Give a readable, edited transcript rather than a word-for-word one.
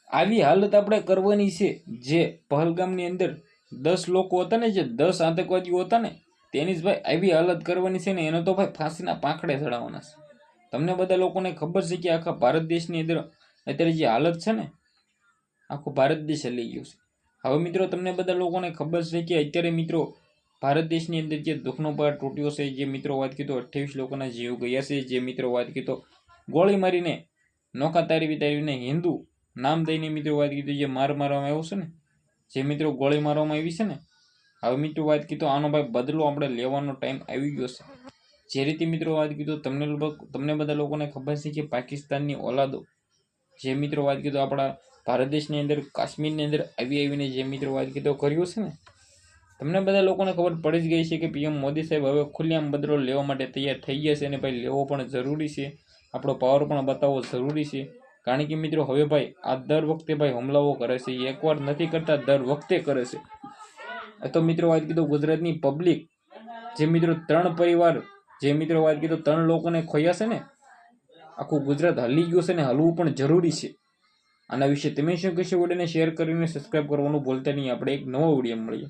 આવી હાલત આપણે કરવાની છે। જે પહલગામની અંદર 10 લોકો હતા ને, જે 10 આતંકવાદીઓ હતા ને, તેની જ ભાઈ આવી હાલત કરવાની છે ને, એનો તો ભાઈ ફાંસીના પાંખડે ચડાવવાના છે। તમને બધા લોકોને ખબર છે કે આખા ભારત દેશની અંદર અત્યારે જે હાલત છે ને, આખો ભારત દેશ હલી ગયો છે। હવે મિત્રો તમને બધા લોકોને ખબર છે કે અત્યારે મિત્રો ભારત દેશની અંદર જે દુઃખનો પહાડ તૂટ્યો છે, જે મિત્રો વાત કીધો 28 લોકોના જીવ ગયા છે, જે મિત્રો વાત કીધો ગોળી મારીને નોખા તારીને હિન્દુ નામ દઈને મિત્રો વાત કીધું જે મારવામાં આવ્યો છે ને, જે મિત્રો ગોળી મારવામાં આવી છે ને, હવે મિત્રો વાત કીધો આનો ભાઈ બદલો આપણે લેવાનો ટાઈમ આવી ગયો છે। જે રીતે મિત્રો વાત કીધો તમને બધા લોકોને ખબર છે કે પાકિસ્તાનની ઓલાદો જે મિત્રો વાત કીધો આપણા ભારત દેશની અંદર કાશ્મીરની અંદર આવીને જે મિત્રો વાત કીધો કર્યું છે ને, તમને બધા લોકોને ખબર પડી જ ગઈ છે કે પીએમ મોદી સાહેબ હવે ખુલ્લેઆમ બદલો લેવા માટે તૈયાર થઈ ગયા છે અને ભાઈ લેવો પણ જરૂરી છે। આપણો પાવર પણ બતાવવો જરૂરી છે। કારણ કે મિત્રો હવે ભાઈ આ દર વખતે ભાઈ હુમલાઓ કરે છે, એકવાર નથી કરતા, દર વખતે કરે છે। તો મિત્રો વાત કીધો ગુજરાતની પબ્લિક જે મિત્રો 3 પરિવાર જે મિત્રો વાત કીધો 3 લોકોને ખોયા છે ને, આખું ગુજરાત હલી ગયું છે ને હલવું પણ જરૂરી છે। આના વિશે તમે શું કહેશો? વિડીયોને શેર કરીને સબસ્ક્રાઇબ કરવાનું ભૂલતા નહીં। આપણે એક નવો વિડીયો મળીએ।